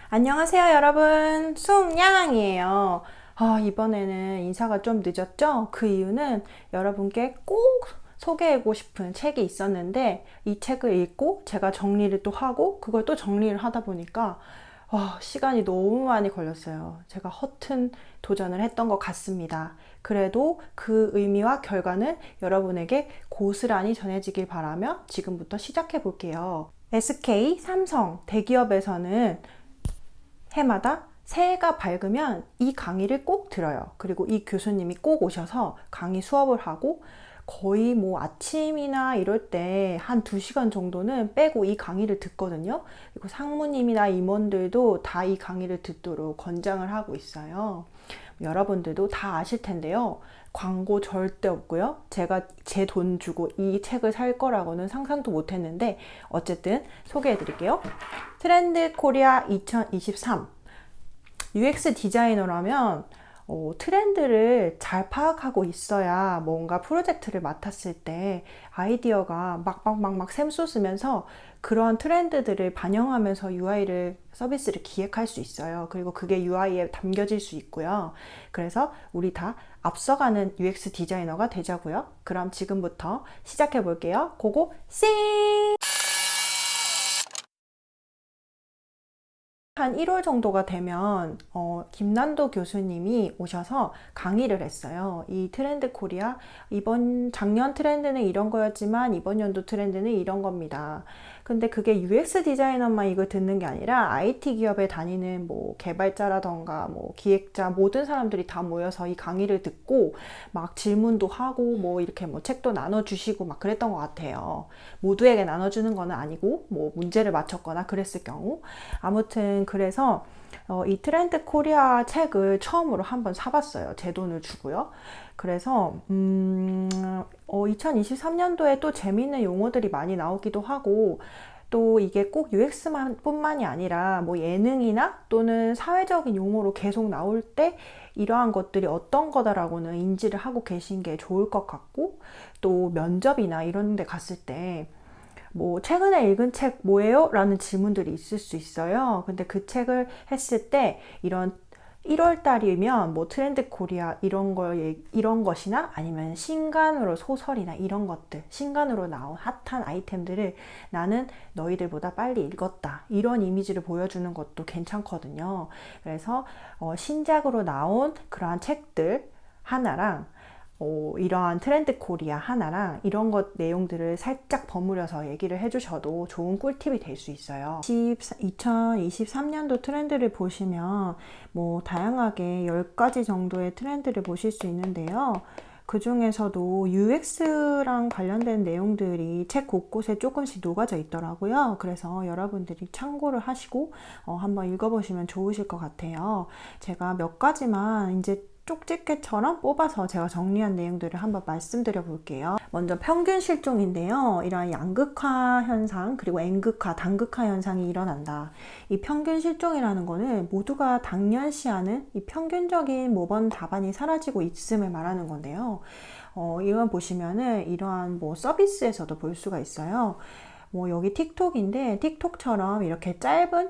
안녕하세요, 여러분. 숭냥이에요. 이번에는 인사가 좀 늦었죠? 그 이유는 여러분께 꼭 소개하고 싶은 책이 있었는데 이 책을 읽고 제가 정리를 또 하고 그걸 또 정리를 하다 보니까 시간이 너무 많이 걸렸어요. 제가 허튼 도전을 했던 것 같습니다. 그래도 그 의미와 결과는 여러분에게 고스란히 전해지길 바라며 지금부터 시작해 볼게요. SK, 삼성, 대기업에서는 해마다 새해가 밝으면 이 강의를 꼭 들어요. 그리고 이 교수님이 꼭 오셔서 강의 수업을 하고 거의 뭐 아침이나 이럴 때 한 2시간 정도는 빼고 이 강의를 듣거든요. 그리고 상무님이나 임원들도 다 이 강의를 듣도록 권장을 하고 있어요. 여러분들도 다 아실 텐데요. 광고 절대 없고요. 제가 제 돈 주고 이 책을 살 거라고는 상상도 못 했는데 어쨌든 소개해 드릴게요. 트렌드 코리아 2023. UX 디자이너라면 트렌드를 잘 파악하고 있어야 뭔가 프로젝트를 맡았을 때 아이디어가 막 샘솟으면서 그런 트렌드들을 반영하면서 서비스를 기획할 수 있어요. 그리고 그게 UI에 담겨질 수 있고요. 그래서 우리 다 앞서가는 UX 디자이너가 되자고요. 그럼 지금부터 시작해 볼게요. 고고 쌩! 한 1월 정도가 되면 김난도 교수님이 오셔서 강의를 했어요. 이 트렌드 코리아, 작년 트렌드는 이런 거였지만 이번 연도 트렌드는 이런 겁니다. 근데 그게 UX 디자이너만 이걸 듣는 게 아니라 IT 기업에 다니는 뭐 개발자라던가 뭐 기획자 모든 사람들이 다 모여서 이 강의를 듣고 막 질문도 하고 뭐 이렇게 뭐 책도 나눠주시고 막 그랬던 것 같아요. 모두에게 나눠주는 건 아니고 뭐 문제를 맞췄거나 그랬을 경우 아무튼 그래서 이 트렌드 코리아 책을 처음으로 한번 사봤어요. 제 돈을 주고요. 그래서 2023년도에 또 재미있는 용어들이 많이 나오기도 하고 또 이게 꼭 UX뿐만이 아니라 뭐 예능이나 또는 사회적인 용어로 계속 나올 때 이러한 것들이 어떤 거다라고는 인지를 하고 계신 게 좋을 것 같고 또 면접이나 이런 데 갔을 때 뭐 최근에 읽은 책 뭐예요? 라는 질문들이 있을 수 있어요. 근데 그 책을 했을 때 이런 1월 달이면 뭐 트렌드 코리아 이런 것이나 아니면 신간으로 소설이나 이런 것들, 신간으로 나온 핫한 아이템들을 나는 너희들보다 빨리 읽었다. 이런 이미지를 보여주는 것도 괜찮거든요. 그래서 신작으로 나온 그러한 책들 하나랑 이러한 트렌드 코리아 하나랑 이런 것 내용들을 살짝 버무려서 얘기를 해주셔도 좋은 꿀팁이 될 수 있어요. 2023년도 트렌드를 보시면 뭐 다양하게 10가지 정도의 트렌드를 보실 수 있는데요. 그 중에서도 UX랑 관련된 내용들이 책 곳곳에 조금씩 녹아져 있더라고요. 그래서 여러분들이 참고를 하시고 한번 읽어보시면 좋으실 것 같아요. 제가 몇 가지만 이제 쪽집게처럼 뽑아서 제가 정리한 내용들을 한번 말씀드려 볼게요. 먼저 평균 실종인데요. 이러한 양극화 현상 그리고 N극화, 단극화 현상이 일어난다. 이 평균 실종이라는 거는 모두가 당연시하는 이 평균적인 모범 답안이 사라지고 있음을 말하는 건데요. 이건 보시면은 이러한 뭐 서비스에서도 볼 수가 있어요. 뭐 여기 틱톡인데 틱톡처럼 이렇게 짧은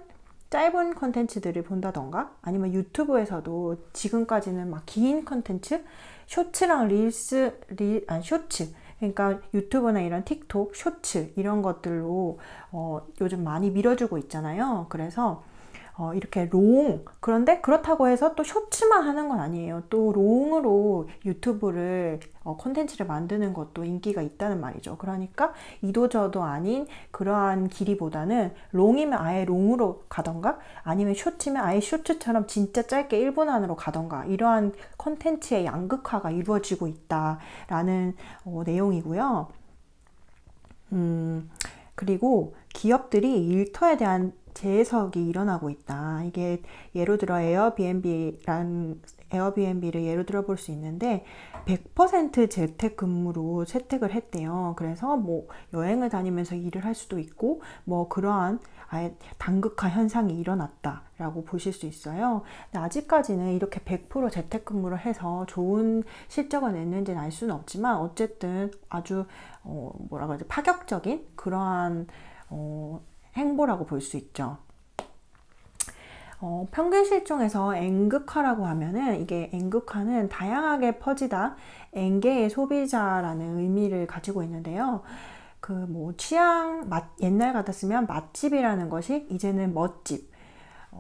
컨텐츠들을 본다던가 아니면 유튜브에서도 지금까지는 막 긴 컨텐츠 쇼츠랑 쇼츠 그러니까 유튜브나 이런 틱톡 쇼츠 이런 것들로 요즘 많이 밀어주고 있잖아요. 그래서 이렇게 그런데 그렇다고 해서 또 쇼츠만 하는 건 아니에요. 또 롱으로 유튜브를 콘텐츠를 만드는 것도 인기가 있다는 말이죠. 그러니까 이도저도 아닌 그러한 길이보다는 롱이면 아예 롱으로 가던가 아니면 쇼츠면 아예 쇼츠처럼 진짜 짧게 1분 안으로 가던가 이러한 콘텐츠의 양극화가 이루어지고 있다라는 내용이고요. 그리고 기업들이 일터에 대한 재해석이 일어나고 있다. 이게 예로 들어 에어비앤비를 예로 들어 볼 수 있는데 100% 재택근무로 채택을 했대요. 그래서 뭐 여행을 다니면서 일을 할 수도 있고 뭐 그러한 아예 단극화 현상이 일어났다라고 보실 수 있어요. 근데 아직까지는 이렇게 100% 재택근무를 해서 좋은 실적을 냈는지는 알 수는 없지만 어쨌든 아주 뭐라 그러지 파격적인 그러한 행보라고 볼 수 있죠. 평균 실종에서 N극화라고 하면은 이게 N극화는 다양하게 퍼지다, N개의 소비자라는 의미를 가지고 있는데요. 그 뭐 옛날 같았으면 맛집이라는 것이 이제는 멋집,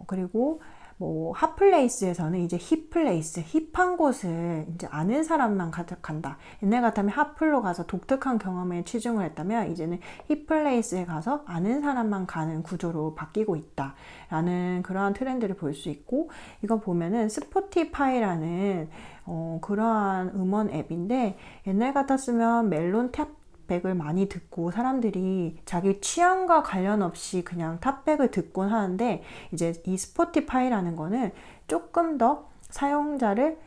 그리고 뭐 핫플레이스에서는 이제 힙플레이스, 힙한 곳을 이제 아는 사람만 간다. 옛날 같으면 핫플로 가서 독특한 경험에 치중을 했다면 이제는 힙플레이스에 가서 아는 사람만 가는 구조로 바뀌고 있다라는 그러한 트렌드를 볼 수 있고, 이거 보면은 스포티파이라는 그러한 음원 앱인데, 옛날 같았으면 멜론 탭 백을 많이 듣고 사람들이 자기 취향과 관련 없이 그냥 탑백을 듣곤 하는데, 이제 이 스포티파이라는 거는 조금 더 사용자를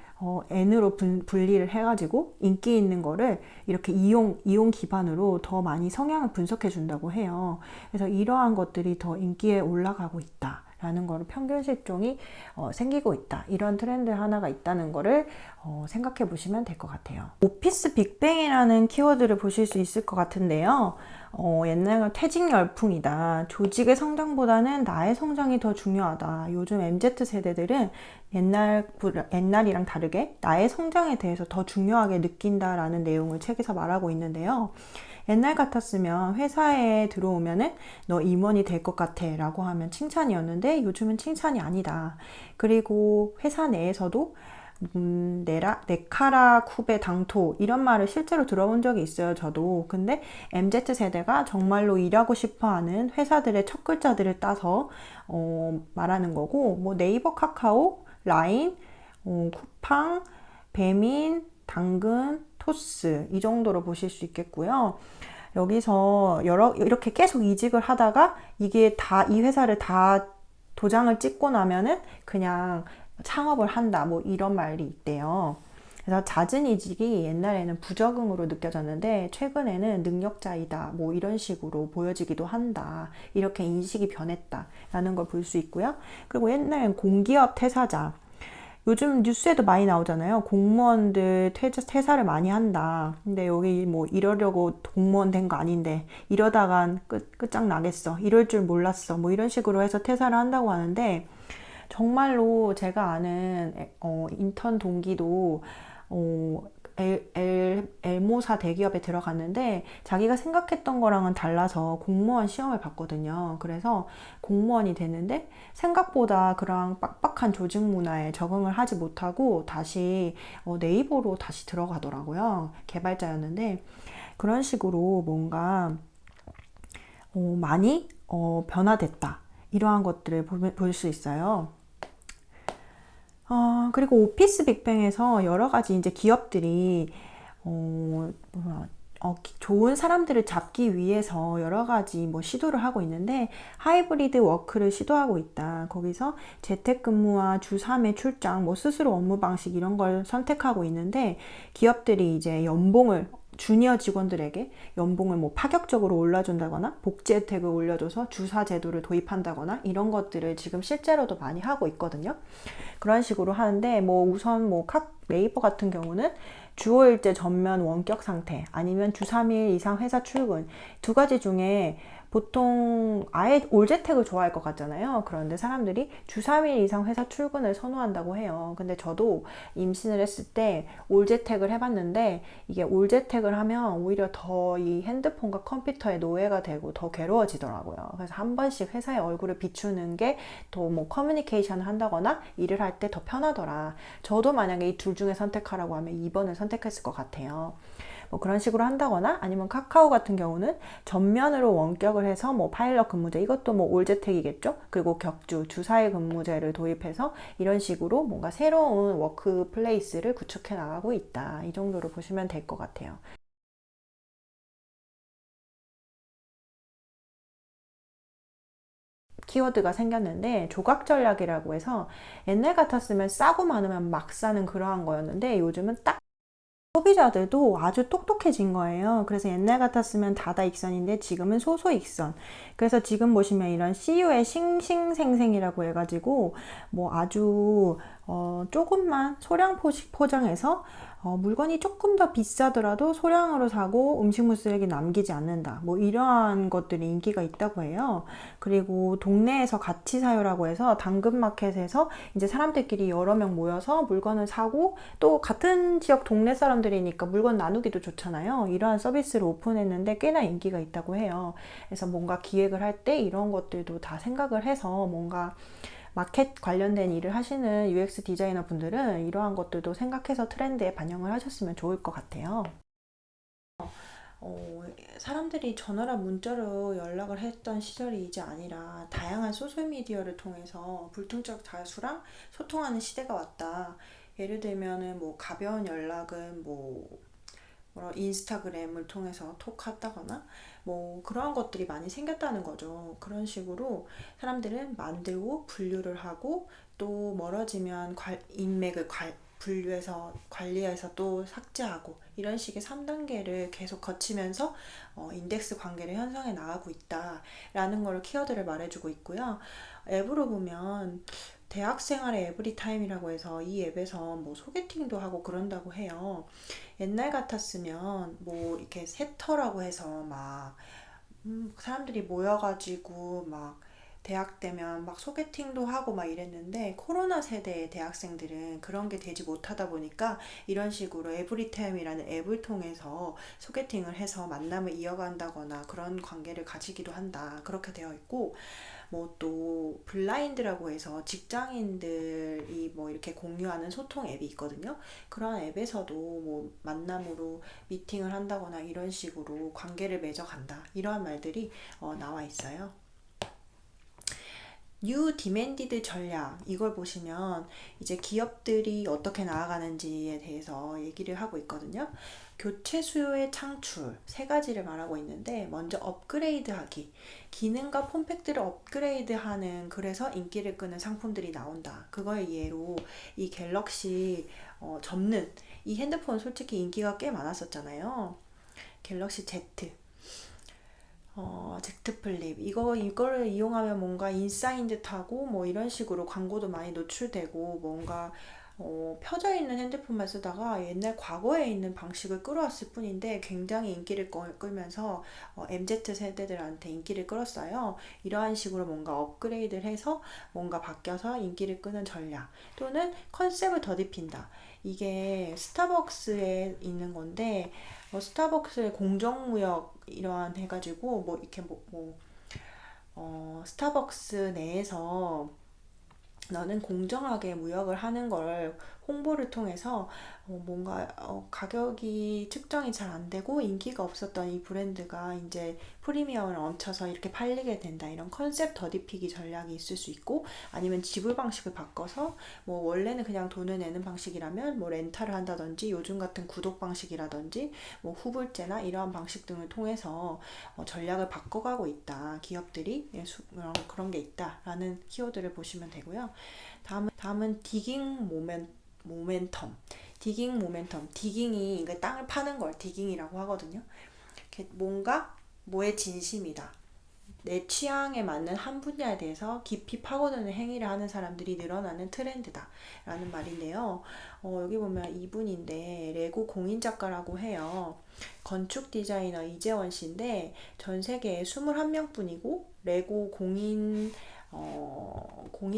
N으로 분리를 해가지고 인기 있는 거를 이렇게 이용 기반으로 더 많이 성향을 분석해 준다고 해요. 그래서 이러한 것들이 더 인기에 올라가고 있다 라는 거를, 평균 실종이 생기고 있다, 이런 트렌드 하나가 있다는 거를 생각해 보시면 될 것 같아요. 오피스 빅뱅이라는 키워드를 보실 수 있을 것 같은데요. 옛날과 퇴직 열풍이다, 조직의 성장보다는 나의 성장이 더 중요하다, 요즘 MZ세대들은 옛날이랑 다르게 나의 성장에 대해서 더 중요하게 느낀다라는 내용을 책에서 말하고 있는데요. 옛날 같았으면 회사에 들어오면은 너 임원이 될 것 같아 라고 하면 칭찬이었는데, 요즘은 칭찬이 아니다. 그리고 회사 내에서도 네카라 쿠베 당토 이런 말을 실제로 들어본 적이 있어요, 저도. 근데 MZ세대가 정말로 일하고 싶어하는 회사들의 첫 글자들을 따서 말하는 거고, 뭐 네이버, 카카오, 라인, 쿠팡, 배민, 당근, 토스, 이 정도로 보실 수 있겠고요. 여기서 이렇게 계속 이직을 하다가 이게 이 회사를 다 도장을 찍고 나면은 그냥 창업을 한다, 뭐 이런 말이 있대요. 그래서 잦은 이직이 옛날에는 부적응으로 느껴졌는데 최근에는 능력자이다, 뭐 이런 식으로 보여지기도 한다, 이렇게 인식이 변했다라는 걸 볼 수 있고요. 그리고 옛날엔 공기업 퇴사자, 요즘 뉴스에도 많이 나오잖아요. 공무원들 퇴사를 많이 한다. 근데 여기 뭐 이러려고 공무원 된 거 아닌데 이러다간 끝장나겠어, 이럴 줄 몰랐어, 뭐 이런 식으로 해서 퇴사를 한다고 하는데, 정말로 제가 아는 인턴 동기도 어, 엘모사 대기업에 들어갔는데 자기가 생각했던 거랑은 달라서 공무원 시험을 봤거든요. 그래서 공무원이 됐는데 생각보다 그런 빡빡한 조직 문화에 적응을 하지 못하고 다시 네이버로 다시 들어가더라고요. 개발자였는데, 그런 식으로 뭔가 많이 변화됐다, 이러한 것들을 볼 수 있어요. 그리고 오피스 빅뱅에서 여러 가지 이제 기업들이 좋은 사람들을 잡기 위해서 여러 가지 뭐 시도를 하고 있는데, 하이브리드 워크를 시도하고 있다. 거기서 재택근무와 주 3회 출장, 뭐 스스로 업무 방식 이런 걸 선택하고 있는데, 기업들이 이제 주니어 직원들에게 연봉을 뭐 파격적으로 올려준다거나 복지 혜택을 올려줘서 주사 제도를 도입한다거나 이런 것들을 지금 실제로도 많이 하고 있거든요. 그런 식으로 하는데, 뭐 우선 뭐 네이버 같은 경우는 주 5일제 전면 원격 상태, 아니면 주 3일 이상 회사 출근, 두 가지 중에 보통 아예 올재택을 좋아할 것 같잖아요. 그런데 사람들이 주 3일 이상 회사 출근을 선호한다고 해요. 근데 저도 임신을 했을 때 올재택을 해봤는데, 이게 올재택을 하면 오히려 더 이 핸드폰과 컴퓨터에 노예가 되고 더 괴로워지더라고요. 그래서 한 번씩 회사의 얼굴을 비추는 게 더 뭐 커뮤니케이션을 한다거나 일을 할 때 더 편하더라. 저도 만약에 이 둘 중에 선택하라고 하면 2번을 선택했을 것 같아요. 뭐 그런 식으로 한다거나, 아니면 카카오 같은 경우는 전면으로 원격을 해서 뭐 파일럿 근무제, 이것도 뭐 올재택이겠죠. 그리고 격주 주 4일 근무제를 도입해서 이런 식으로 뭔가 새로운 워크 플레이스를 구축해 나가고 있다, 이 정도로 보시면 될 것 같아요. 키워드가 생겼는데, 조각 전략이라고 해서 옛날 같았으면 싸고 많으면 막 사는 그러한 거였는데, 요즘은 딱 소비자들도 아주 똑똑해진 거예요. 그래서 옛날 같았으면 다다익선인데 지금은 소소익선. 그래서 지금 보시면 이런 CU의 싱싱생생이라고 해가지고 뭐 아주 조금만 소량 포장해서 물건이 조금 더 비싸더라도 소량으로 사고 음식물 쓰레기 남기지 않는다. 뭐 이러한 것들이 인기가 있다고 해요. 그리고 동네에서 같이 사요라고 해서 당근마켓에서 이제 사람들끼리 여러 명 모여서 물건을 사고 또 같은 지역 동네 사람들이니까 물건 나누기도 좋잖아요. 이러한 서비스를 오픈했는데 꽤나 인기가 있다고 해요. 그래서 뭔가 기획을 할 때 이런 것들도 다 생각을 해서 뭔가 마켓 관련된 일을 하시는 UX 디자이너 분들은 이러한 것들도 생각해서 트렌드에 반영을 하셨으면 좋을 것 같아요. 어, 사람들이 전화나 문자로 연락을 했던 시절이 이제 아니라 다양한 소셜미디어를 통해서 불특정 다수랑 소통하는 시대가 왔다. 예를 들면은 뭐 가벼운 연락은 인스타그램을 통해서 톡하다거나 뭐 그러한 것들이 많이 생겼다는 거죠. 그런 식으로 사람들은 만들고 분류를 하고 또 멀어지면 인맥을 분류해서 관리해서 또 삭제하고 이런 식의 3단계를 계속 거치면서 인덱스 관계를 형성해 나가고 있다라는 걸 키워드를 말해주고 있고요. 앱으로 보면 대학 생활의 에브리타임이라고 해서 이 앱에서 뭐 소개팅도 하고 그런다고 해요. 옛날 같았으면 뭐 이렇게 세터라고 해서 막 사람들이 모여가지고 막 대학 되면 막 소개팅도 하고 막 이랬는데 코로나 세대의 대학생들은 그런 게 되지 못하다 보니까 이런 식으로 에브리타임이라는 앱을 통해서 소개팅을 해서 만남을 이어간다거나 그런 관계를 가지기도 한다. 그렇게 되어 있고 뭐 또 블라인드라고 해서 직장인들이 뭐 이렇게 공유하는 소통 앱이 있거든요. 그런 앱에서도 뭐 만남으로 미팅을 한다거나 이런 식으로 관계를 맺어간다. 이러한 말들이 나와 있어요. 뉴 디맨디드 전략 이걸 보시면 이제 기업들이 어떻게 나아가는지에 대해서 얘기를 하고 있거든요. 교체 수요의 창출 세 가지를 말하고 있는데 먼저 업그레이드하기 기능과 폼팩트를 업그레이드하는 그래서 인기를 끄는 상품들이 나온다. 그거의 예로 이 갤럭시 접는 이 핸드폰 솔직히 인기가 꽤 많았었잖아요. 갤럭시 Z Z 플립 이거를 이용하면 뭔가 인싸인 듯하고 뭐 이런 식으로 광고도 많이 노출되고 뭔가 펴져 있는 핸드폰만 쓰다가 옛날 과거에 있는 방식을 끌어왔을 뿐인데 굉장히 인기를 끌면서 MZ 세대들한테 인기를 끌었어요. 이러한 식으로 뭔가 업그레이드를 해서 뭔가 바뀌어서 인기를 끄는 전략 또는 컨셉을 더딥힌다. 이게 스타벅스에 있는 건데 스타벅스의 공정무역 이러한 해가지고 뭐 이렇게 스타벅스 내에서 너는 공정하게 무역을 하는 걸 홍보를 통해서 뭔가 가격이 측정이 잘 안 되고 인기가 없었던 이 브랜드가 이제 프리미엄을 얹혀서 이렇게 팔리게 된다. 이런 컨셉 더디피기 전략이 있을 수 있고 아니면 지불 방식을 바꿔서 뭐 원래는 그냥 돈을 내는 방식이라면 뭐 렌탈을 한다든지 요즘 같은 구독 방식이라든지 뭐 후불제나 이러한 방식 등을 통해서 전략을 바꿔가고 있다. 기업들이 그런 게 있다라는 키워드를 보시면 되고요. 다음은 모멘텀. 디깅이 그 땅을 파는 걸 디깅이라고 하거든요. 뭔가 뭐에 진심이다. 내 취향에 맞는 한 분야에 대해서 깊이 파고드는 행위를 하는 사람들이 늘어나는 트렌드다 라는 말인데요. 여기 보면 이분인데 레고 공인 작가라고 해요. 건축 디자이너 이재원 씨인데 전 세계에 21명뿐이고 레고 공인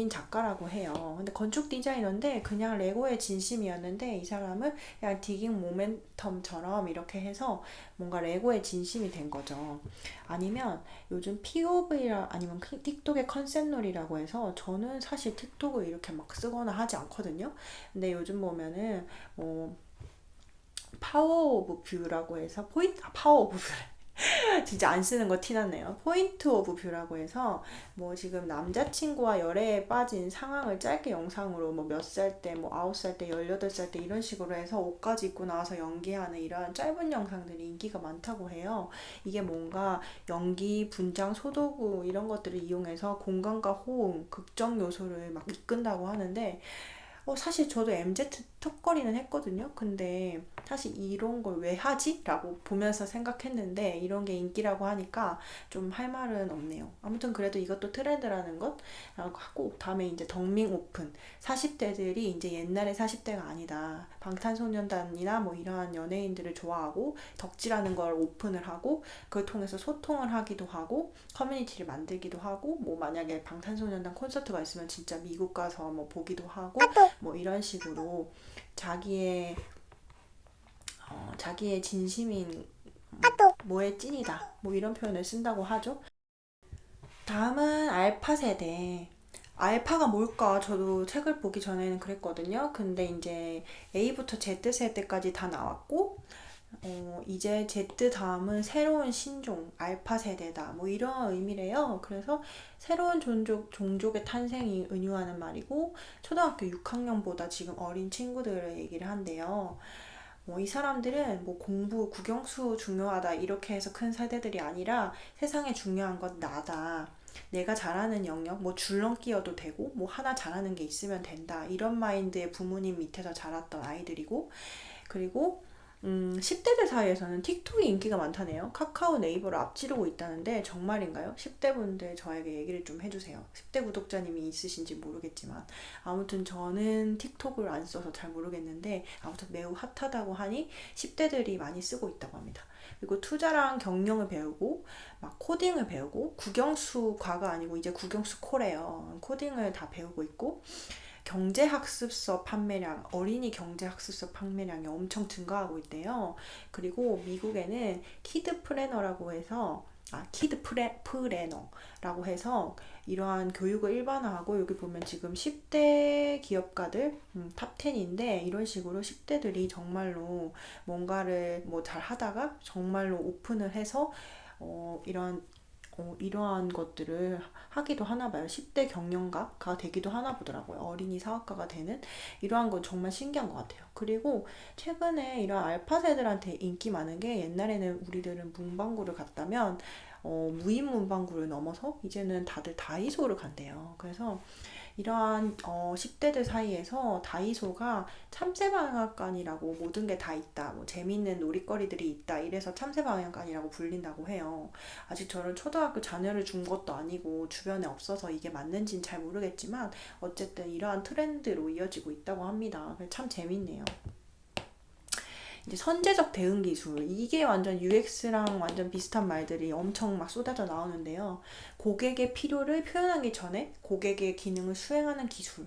작가라고 해요. 근데 건축 디자이너인데 그냥 레고의 진심이었는데 이 사람은 그냥 디깅 모멘텀처럼 이렇게 해서 뭔가 레고의 진심이 된 거죠. 아니면 요즘 POV라 아니면 틱톡의 컨셉놀이라고 해서 저는 사실 틱톡을 이렇게 막 쓰거나 하지 않거든요. 근데 요즘 보면은 파워 오브 뷰라고 해서 파워 오브 뷰 진짜 안 쓰는 거 티났네요. 포인트 오브 뷰라고 해서 뭐 지금 남자친구와 열애에 빠진 상황을 짧게 영상으로 뭐 몇 살 때, 뭐 9살 때, 18살 때 이런 식으로 해서 옷까지 입고 나와서 연기하는 이런 짧은 영상들이 인기가 많다고 해요. 이게 뭔가 연기, 분장, 소도구 이런 것들을 이용해서 공간과 호응, 극적 요소를 막 이끈다고 하는데 사실 저도 MZ 턱걸이는 했거든요. 근데 사실 이런 걸 왜 하지? 라고 보면서 생각했는데 이런 게 인기라고 하니까 좀 할 말은 없네요. 아무튼 그래도 이것도 트렌드라는 것 라고 하고, 다음에 이제 덕밍 오픈. 40대들이 이제 옛날의 40대가 아니다. 방탄소년단이나 뭐 이러한 연예인들을 좋아하고 덕질하는 걸 오픈을 하고 그걸 통해서 소통을 하기도 하고 커뮤니티를 만들기도 하고, 뭐 만약에 방탄소년단 콘서트가 있으면 진짜 미국 가서 뭐 보기도 하고, 뭐 이런 식으로 자기의 자기의 진심인 뭐의 찐이다, 뭐 이런 표현을 쓴다고 하죠. 다음은 알파 세대. 알파가 뭘까? 저도 책을 보기 전에는 그랬거든요. 근데 이제 A부터 Z 세대까지 다 나왔고, 이제 Z 다음은 새로운 신종, 알파 세대다. 뭐 이런 의미래요. 그래서 새로운 종족의 탄생이 은유하는 말이고, 초등학교 6학년보다 지금 어린 친구들을 얘기를 한대요. 이 사람들은 뭐 공부, 국영수 중요하다 이렇게 해서 큰 세대들이 아니라 세상에 중요한 건 나다. 내가 잘하는 영역, 뭐 줄넘기여도 되고, 뭐 하나 잘하는 게 있으면 된다. 이런 마인드의 부모님 밑에서 자랐던 아이들이고, 그리고 10대들 사이에서는 틱톡이 인기가 많다네요. 카카오 네이버를 앞지르고 있다는데 정말인가요? 10대 분들 저에게 얘기를 좀 해주세요. 10대 구독자님이 있으신지 모르겠지만 아무튼 저는 틱톡을 안 써서 잘 모르겠는데 아무튼 매우 핫하다고 하니 10대들이 많이 쓰고 있다고 합니다. 그리고 투자랑 경영을 배우고 막 코딩을 배우고, 국영수과가 아니고 이제 국영수코래요. 코딩을 다 배우고 있고, 경제학습서 판매량, 어린이 경제학습서 판매량이 엄청 증가하고 있대요. 그리고 미국에는 키드 플래너라고 해서 이러한 교육을 일반화하고, 여기 보면 지금 10대 기업가들 탑 10인데 이런 식으로 10대들이 정말로 뭔가를 뭐 잘 하다가 정말로 오픈을 해서 이러한 것들을 하기도 하나 봐요. 10대 경영가가 되기도 하나 보더라고요. 어린이 사업가가 되는, 이러한 건 정말 신기한 것 같아요. 그리고 최근에 이런 알파 세대들한테 인기 많은 게, 옛날에는 우리들은 문방구를 갔다면 무인 문방구를 넘어서 이제는 다들 다이소를 간대요. 그래서 이러한 10대들 사이에서 다이소가 참새방앗간이라고, 모든 게 다 있다, 뭐 재미있는 놀이거리들이 있다, 이래서 참새방앗간이라고 불린다고 해요. 아직 저는 초등학교 자녀를 준 것도 아니고 주변에 없어서 이게 맞는지는 잘 모르겠지만 어쨌든 이러한 트렌드로 이어지고 있다고 합니다. 참 재밌네요. 이제 선제적 대응 기술, 이게 완전 UX랑 완전 비슷한 말들이 엄청 막 쏟아져 나오는데요. 고객의 필요를 표현하기 전에 고객의 기능을 수행하는 기술.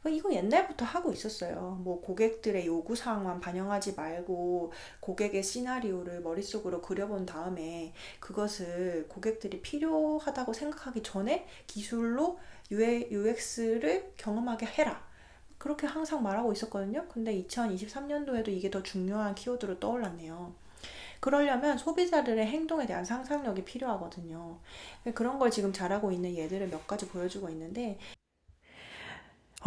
이거 옛날부터 하고 있었어요. 뭐 고객들의 요구 사항만 반영하지 말고 고객의 시나리오를 머릿속으로 그려본 다음에 그것을 고객들이 필요하다고 생각하기 전에 기술로 UX를 경험하게 해라. 그렇게 항상 말하고 있었거든요. 근데 2023년도에도 이게 더 중요한 키워드로 떠올랐네요. 그러려면 소비자들의 행동에 대한 상상력이 필요하거든요. 그런 걸 지금 잘하고 있는 예들을 몇 가지 보여주고 있는데,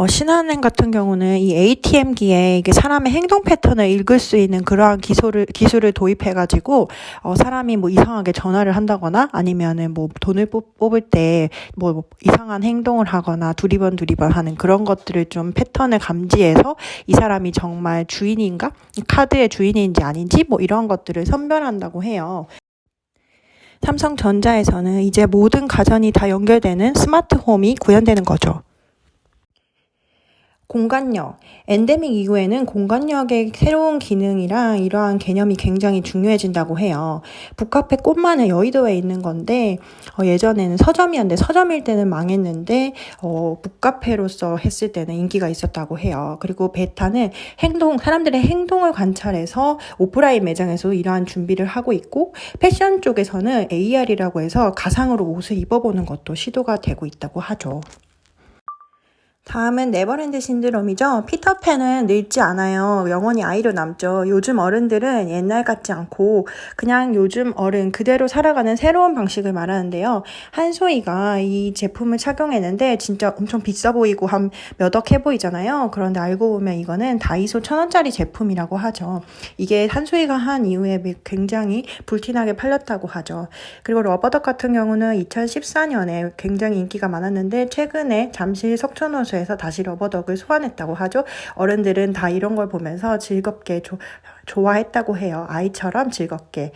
신한은행 같은 경우는 이 ATM기에 이게 사람의 행동 패턴을 읽을 수 있는 그러한 기술을 도입해가지고, 사람이 뭐 이상하게 전화를 한다거나 아니면은 뭐 돈을 뽑을 때 뭐 이상한 행동을 하거나 두리번 하는 그런 것들을 좀 패턴을 감지해서 이 사람이 정말 주인인가? 카드의 주인인지 아닌지 뭐 이런 것들을 선별한다고 해요. 삼성전자에서는 이제 모든 가전이 다 연결되는 스마트홈이 구현되는 거죠. 공간역. 엔데믹 이후에는 공간역의 새로운 기능이랑 이러한 개념이 굉장히 중요해진다고 해요. 북카페 꽃마늘 여의도에 있는 건데, 예전에는 서점이었는데, 서점일 때는 망했는데, 북카페로서 했을 때는 인기가 있었다고 해요. 그리고 베타는 사람들의 행동을 관찰해서 오프라인 매장에서 이러한 준비를 하고 있고, 패션 쪽에서는 AR이라고 해서 가상으로 옷을 입어보는 것도 시도가 되고 있다고 하죠. 다음은 네버랜드 신드롬이죠. 피터팬은 늙지 않아요. 영원히 아이로 남죠. 요즘 어른들은 옛날 같지 않고 그냥 요즘 어른 그대로 살아가는 새로운 방식을 말하는데요. 한소희가 이 제품을 착용했는데 진짜 엄청 비싸 보이고 한 몇 억 해 보이잖아요. 그런데 알고 보면 이거는 다이소 1,000원짜리 제품이라고 하죠. 이게 한소희가 한 이후에 굉장히 불티나게 팔렸다고 하죠. 그리고 러버덕 같은 경우는 2014년에 굉장히 인기가 많았는데 최근에 잠실 석촌호수에 해서 다시 러버덕을 소환했다고 하죠. 어른들은 다 이런 걸 보면서 즐겁게 좋아했다고 해요. 아이처럼 즐겁게